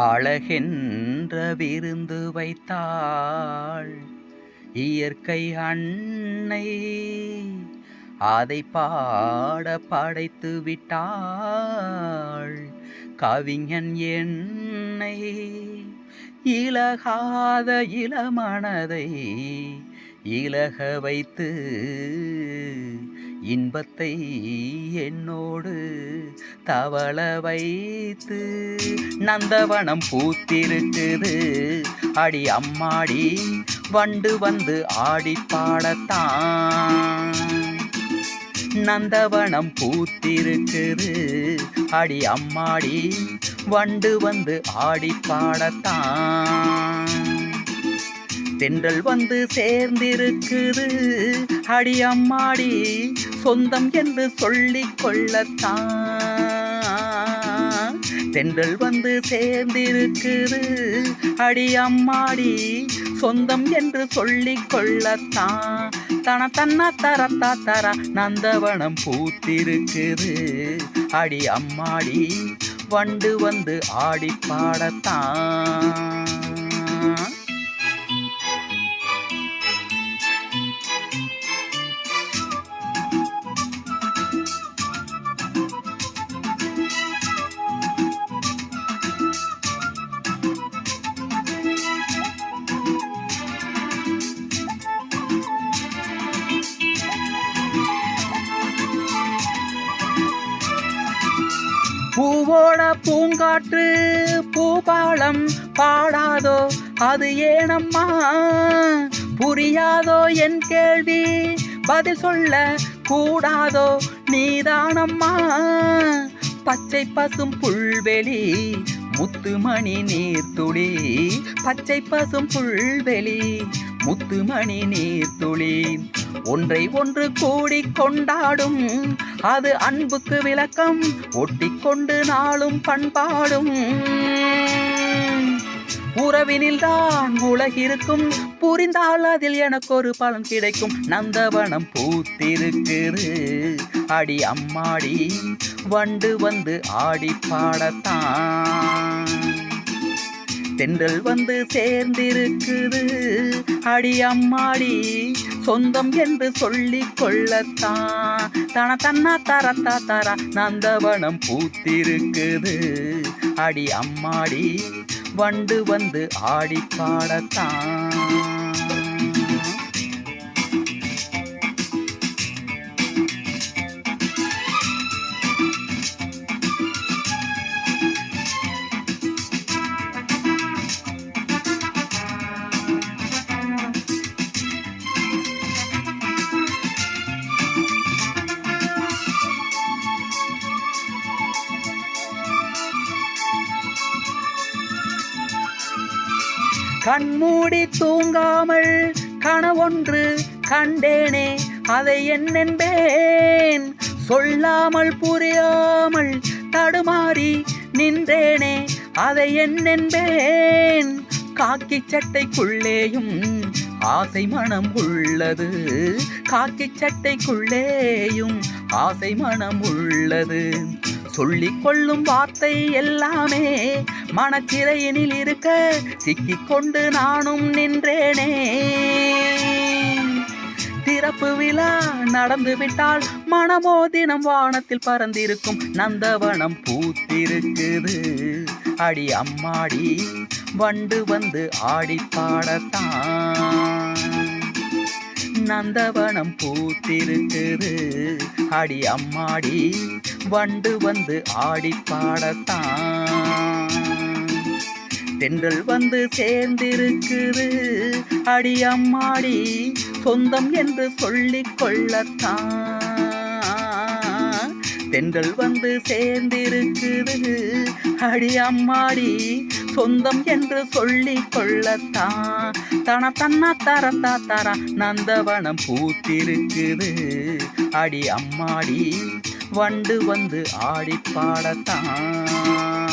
அழகென்ற விருந்து வைத்தாள் இயற்கை அன்னை. அதை பாட படைத்து விட்டாள் கவிஞன் என்னை. இலகாத இளமனதை இலக வைத்து இன்பத்தை என்னோடு தவள வைத்து. நந்தவனம் பூத்திருக்குது அடி அம்மாடி, வண்டு வந்து ஆடி பாடத்தான். நந்தவனம் பூத்திருக்குது அடி அம்மாடி, வண்டு வந்து ஆடி பாடத்தான். தென்றல் வந்து சேர்ந்திருக்குது அடி அம்மாடி, சொந்தம் என்று சொல்லிக் கொள்ளத்தான். தென்றல் வந்து சேர்ந்திருக்குது அடி அம்மாடி, சொந்தம் என்று சொல்லிக் கொள்ளத்தான். தன தன்னா தரத்தா தர நந்தவனம் பூத்திருக்குது அடி அம்மாடி, வண்டு வந்து ஆடி பாடத்தான். பூவோட பூங்காற்று பூபாலம் பாடாதோ, அது ஏனம்மா புரியாதோ என் கேள்வி, பதில் சொல்ல கூடாதோ நீதானம்மா. பச்சை பசும் புல்வெளி முத்துமணி நீர்த்துளி, பச்சை பசும் புல்வெளி முத்துமணி நீர்த்துளி, ஒன்றை ஒன்று கூடி கொண்டாடும் அது அன்புக்கு விளக்கம், ஒட்டிக்கொண்டு நாளும் பண்பாடும். உறவினில் தான் உலகிருக்கும், புரிந்தால் அதில் எனக்கு ஒரு பலன் கிடைக்கும். நந்தவனம் பூத்திருக்குது அடி அம்மாடி, வண்டு வந்து ஆடி பாடத்தான். தென்றல் வந்து சேர்ந்திருக்குது அடி அம்மாடி, சொந்தம் என்று சொல்லிக் கொள்ளத்தான். தன தன்னா தரத்தா தர நந்தவனம் பூத்திருக்குது அடி அம்மாடி, வண்டு வந்து ஆடி பாடத்தான். கண்மூடி தூங்காமல் கனவொன்று கண்டேனே, அதை என்னென்பேன் சொல்லாமல் புரியாமல் தடுமாறி நின்றேனே, அதை என்னென்பேன். காக்கி சட்டைக்குள்ளேயும் ஆசை மனம் உள்ளது, காக்கி சட்டைக்குள்ளேயும் ஆசை மனம் உள்ளது. சொல்லிக் கொள்ளும் வார்த்தை எல்லாமே மனச்சிறையினில் இருக்க, சிக்கிக்கொண்டு நானும் நின்றேனே. திறப்பு விழா நடந்து விட்டால் மனமோ தினம் வானத்தில் பறந்திருக்கும். நந்தவனம் பூத்திருக்குது அடி அம்மாடி, வண்டு வந்து ஆடி பாடத்தான். நந்தவனம் பூத்திருக்குது அடி அம்மாடி, வண்டு வந்து ஆடி பாடத்தான். தென்றல் வந்து சேர்ந்திருக்குது அடி அம்மாடி, சொந்தம் என்று சொல்லிக் கொள்ளத்தான். தென்றல் வந்து சேர்ந்திருக்குது அடி அம்மாடி, சொந்தம் என்று சொல்லிக் கொள்ளத்தான். தன தன்னா தரத்தா தர நந்தவனம் பூத்திருக்குது அடி அம்மாடி, வண்டு வந்து ஆடி பாடத்தான்.